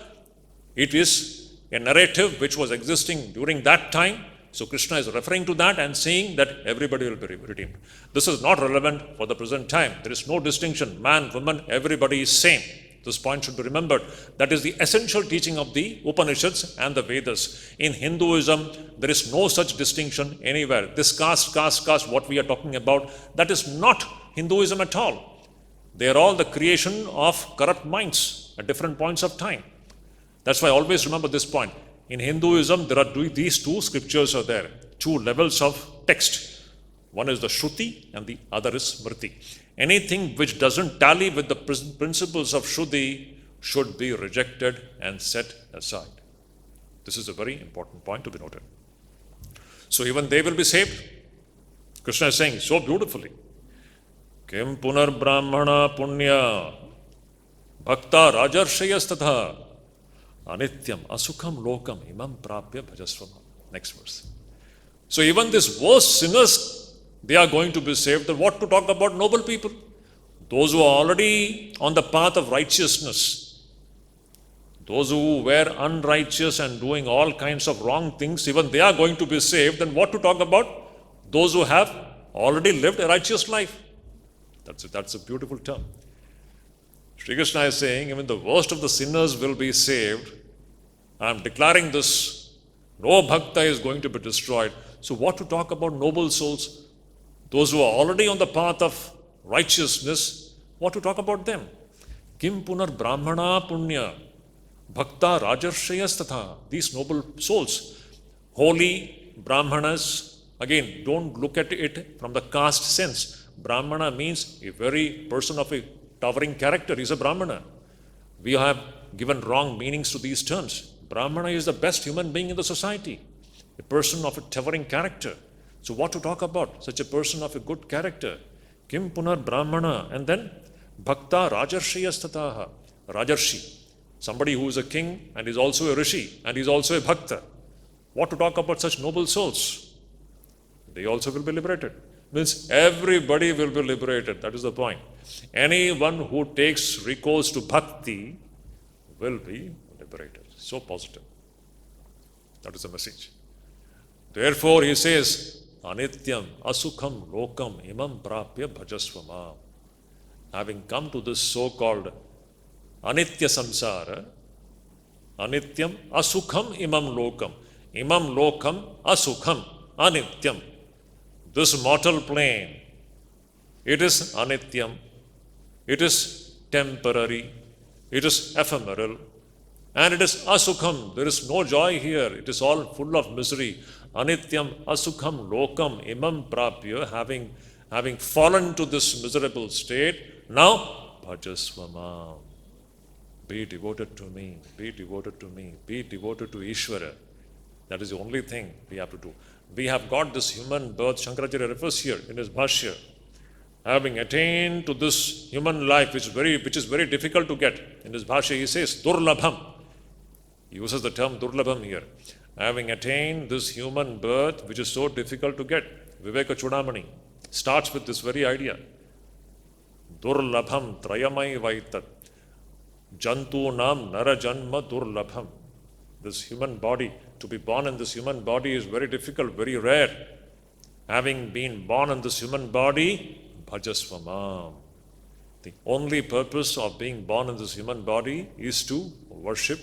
it is a narrative which was existing during that time. So Krishna is referring to that and saying that everybody will be redeemed. This is not relevant for the present time. There is no distinction. Man, woman, everybody is same. This point should be remembered. That is the essential teaching of the Upanishads and the Vedas. In Hinduism, there is no such distinction anywhere. This caste, what we are talking about, that is not Hinduism at all. They are all the creation of corrupt minds at different points of time. That's why I always remember this point. In Hinduism, there are these two scriptures are there, two levels of text. One is the Shruti and the other is Smriti. Anything which doesn't tally with the principles of Shruti should be rejected and set aside. This is a very important point to be noted. So even they will be saved. Krishna is saying so beautifully. Kim punar brahmana punya bhakta rajarshayas Anityam asukham lokam imam prapya bhajasvama. Next verse. So even these worst sinners, they are going to be saved. Then what to talk about noble people? those who are already on the path of righteousness, those who were unrighteous and doing all kinds of wrong things, even they are going to be saved. Then what to talk about those who have already lived a righteous life? That's a beautiful term. Sri Krishna is saying, even the worst of the sinners will be saved. I am declaring this. No bhakta is going to be destroyed. So what to talk about noble souls? Those who are already on the path of righteousness, what to talk about them? Kim punar brahmana punya bhakta rajarshayas tatha. These noble souls, holy brahmanas. Again, don't look at it from the caste sense. Brahmana means a very person of a towering character is a brahmana. We have given wrong meanings to these terms. Brahmana is the best human being in the society, a person of a towering character. So what to talk about? Such a person of a good character. Kim punar brahmana, and then bhakta rajarshiyas tataha. Rajarshi, somebody who is a king and is also a rishi and is also a bhakta. What to talk about such noble souls? They also will be liberated. Means everybody will be liberated. That is the point. Anyone who takes recourse to bhakti will be liberated. So positive. That is the message. Therefore, he says, Anityam asukham lokam imam prapya bhajasvama. Having come to this so-called anitya samsara, anityam asukham imam lokam asukham anityam. This mortal plane, it is anityam, it is temporary, it is ephemeral, and it is asukham. There is no joy here. It is all full of misery. Anityam asukham lokam imam prapya, having fallen to this miserable state, now bhajasvama. Be devoted to me, be devoted to me, be devoted to Ishvara. That is the only thing we have to do. We have got this human birth. Shankaracharya refers here in his Bhashya. Having attained to this human life, which is very difficult to get. In his Bhashya he says, Durlabham. He uses the term Durlabham here. Having attained this human birth, which is so difficult to get. Viveka Chudamani starts with this very idea. Durlabham trayamai vaitat. Jantunam narajanma durlabham. This human body, to be born in this human body is very difficult, very rare. Having been born in this human body, bhajasvamam. The only purpose of being born in this human body is to worship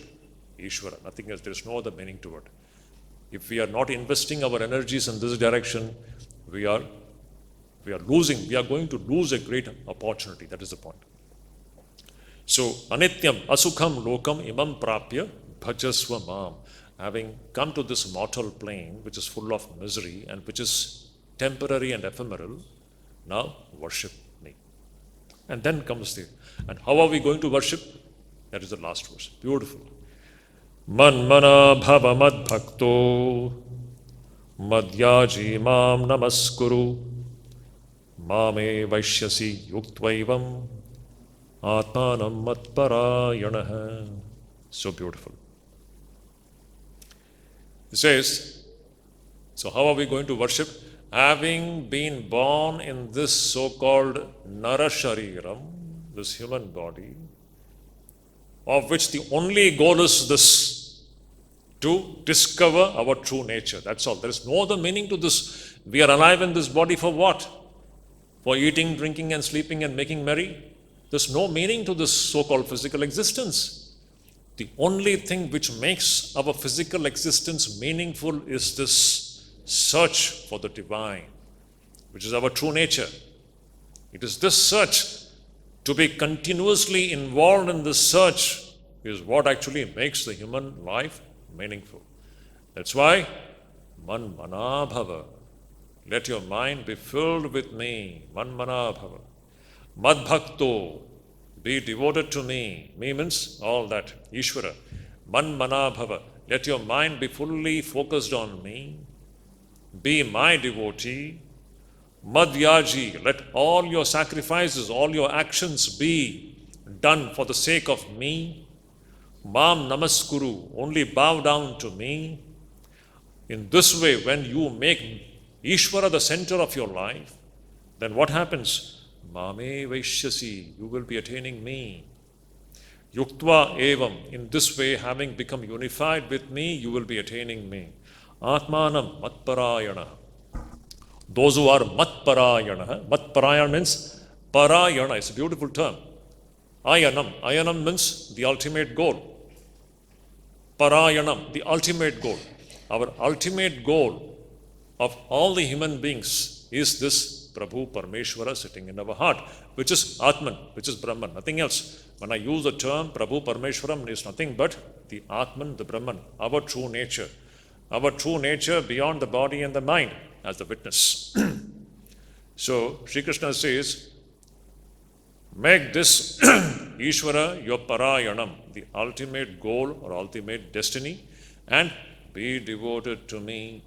Ishvara. Nothing else. There is no other meaning to it. If we are not investing our energies in this direction, we are going to lose a great opportunity. That is the point. So, anityam asukham lokam imam prapya bhajasvamam. Having come to this mortal plane, which is full of misery and which is temporary and ephemeral, now worship me. And then comes and how are we going to worship? That is the last verse. Beautiful. Manmana bhava mad bhakto madhyaji mam namaskuru mame vaishyasi yuktvaivam atmanam matparayanaha. So beautiful. It says, so how are we going to worship? Having been born in this so-called Narashariram, this human body, of which the only goal is this, to discover our true nature. That's all. There is no other meaning to this. We are alive in this body for what? For eating, drinking and sleeping and making merry? There's no meaning to this so-called physical existence. The only thing which makes our physical existence meaningful is this search for the divine, which is our true nature. It is this search, to be continuously involved in this search, is what actually makes the human life meaningful. That's why, man mana bhava. Let your mind be filled with me. Man mana bhava. Mad bhakto. Be devoted to me. Me means all that. Ishvara. Man mana bhava. Let your mind be fully focused on me. Be my devotee. Madhyaji. Let all your sacrifices, all your actions be done for the sake of me. Mam namaskuru. Only bow down to me. In this way, when you make Ishvara the center of your life, then what happens? Mame Vaishyasi, you will be attaining me. Yuktva evam, in this way, having become unified with me, you will be attaining me. Atmanam matparayana. Those who are matparayana. Matparayana means parayana. It's a beautiful term. Ayanam. Ayanam means the ultimate goal. Parayanam, the ultimate goal. Our ultimate goal of all the human beings is this Prabhu Parmeshwara sitting in our heart, which is Atman, which is Brahman, nothing else. When I use the term Prabhu Parmeshwaram, is nothing but the Atman, the Brahman, our true nature. Our true nature beyond the body and the mind as the witness. So, Sri Krishna says, make this Ishvara your Parayanam, the ultimate goal or ultimate destiny, and be devoted to me.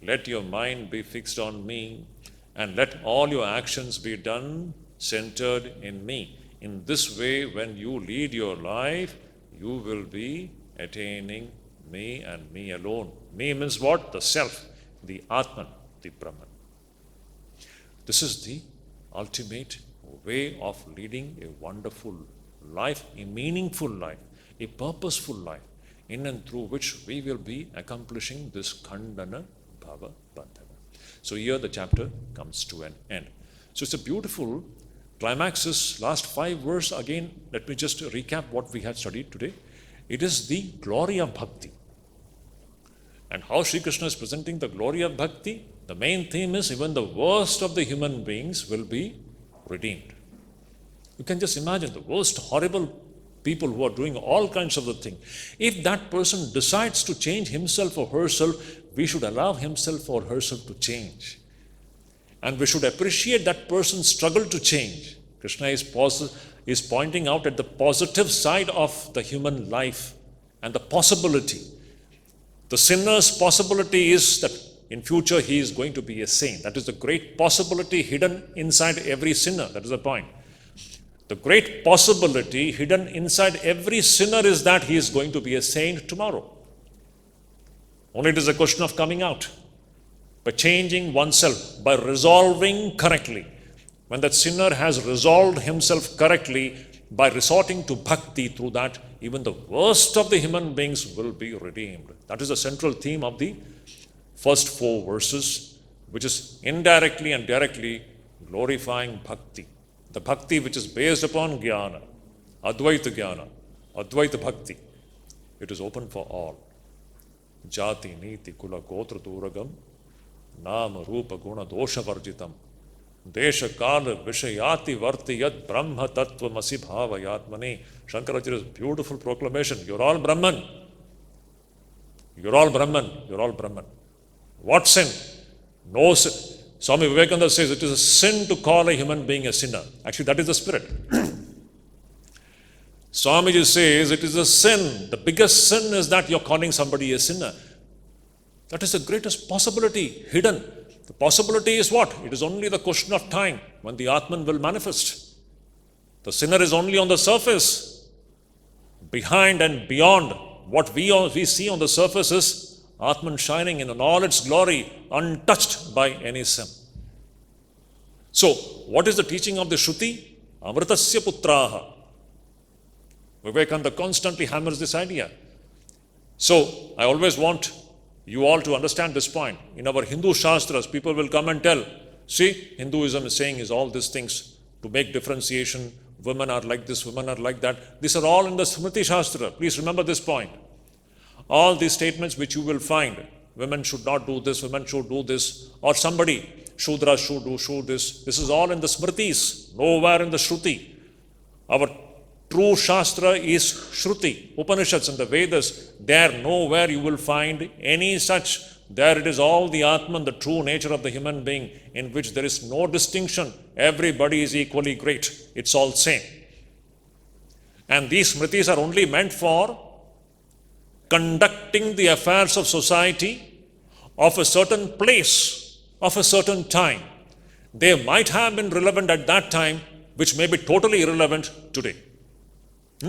Let your mind be fixed on me, and let all your actions be done centered in me. In this way, when you lead your life, you will be attaining me and me alone. Me means what? The self, the Atman, the Brahman. This is the ultimate way of leading a wonderful life, a meaningful life, a purposeful life, in and through which we will be accomplishing this Khandana Bhava Bandhana. So here the chapter comes to an end. So it's a beautiful climaxes. Last 5 verses, again, let me just recap what we had studied today. It is the glory of bhakti. And how Sri Krishna is presenting the glory of bhakti, the main theme is even the worst of the human beings will be redeemed. You can just imagine the worst horrible people who are doing all kinds of the thing. If that person decides to change himself or herself, we should allow himself or herself to change. And we should appreciate that person's struggle to change. Krishna is pointing out at the positive side of the human life and the possibility. The sinner's possibility is that in future he is going to be a saint. That is the great possibility hidden inside every sinner. That is the point. The great possibility hidden inside every sinner is that he is going to be a saint tomorrow. Only it is a question of coming out, by changing oneself, by resolving correctly. When that sinner has resolved himself correctly, by resorting to bhakti, through that, even the worst of the human beings will be redeemed. That is the central theme of the first 4 verses, which is indirectly and directly glorifying bhakti. The bhakti which is based upon jnana, Advaita jnana, Advaita bhakti. It is open for all. Jati, niti, kula, gotra, duragam, nama, rupa, guna, dosha, varjitam, desha, kala, vishayati, varti, yad, brahma, tattva, masi, bhava, yatmani. Shankaracharya's beautiful proclamation. You're all Brahman. You're all Brahman. You're all Brahman. What sin? No sin. Swami Vivekananda says it is a sin to call a human being a sinner. Actually, that is the spirit. Swamiji says it is a sin. The biggest sin is that you're calling somebody a sinner. That is the greatest possibility hidden. The possibility is what? It is only the question of time when the Atman will manifest. The sinner is only on the surface. Behind and beyond what we see on the surface is Atman shining in all its glory, untouched by any sin. So, what is the teaching of the Shruti? Amritasya putraha. Vivekananda constantly hammers this idea. So, I always want you all to understand this point. In our Hindu Shastras, people will come and tell, see, Hinduism is saying is all these things to make differentiation. Women are like this, women are like that. These are all in the Smriti Shastra. Please remember this point. All these statements which you will find, women should not do this, women should do this, or somebody, Shudra should do this. This is all in the Smritis, nowhere in the Shruti. Our true Shastra is Shruti, Upanishads and the Vedas. There nowhere you will find any such. There it is all the Atman, the true nature of the human being, in which there is no distinction. Everybody is equally great. It's all same. And these Smritis are only meant for conducting the affairs of society of a certain place, of a certain time. They might have been relevant at that time, which may be totally irrelevant today.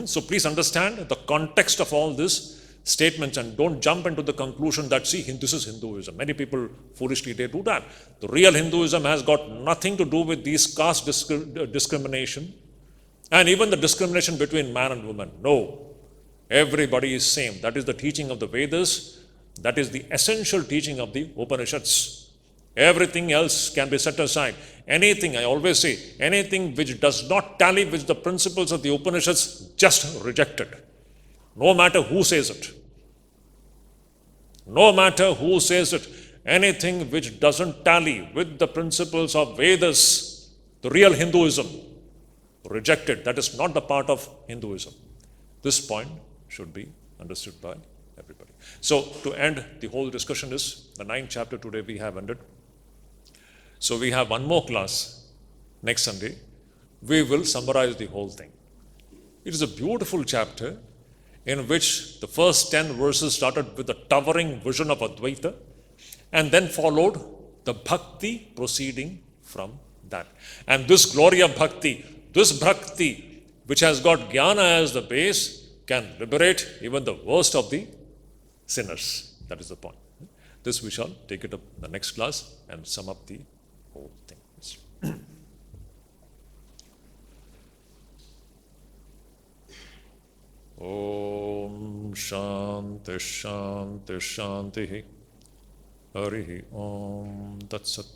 So please understand the context of all this. statements and don't jump into the conclusion that, see, this is Hinduism. Many people foolishly they do that. The real Hinduism has got nothing to do with these caste discrimination and even the discrimination between man and woman. No. Everybody is same. That is the teaching of the Vedas. That is the essential teaching of the Upanishads. Everything else can be set aside. Anything, I always say, anything which does not tally with the principles of the Upanishads, just reject it. No matter who says it. No matter who says it. Anything which doesn't tally with the principles of Vedas, the real Hinduism, reject it. That is not the part of Hinduism. This point should be understood by everybody. So, to end the whole discussion is, the 9th chapter today we have ended. So, we have one more class next Sunday. We will summarize the whole thing. It is a beautiful chapter in which the first 10 verses started with the towering vision of Advaita and then followed the bhakti proceeding from that. And this glory of bhakti, this bhakti which has got jnana as the base, can liberate even the worst of the sinners. That is the point. This we shall take it up in the next class and sum up the whole thing. Om Shanti Shanti Shanti Harihi Om Tat Sat.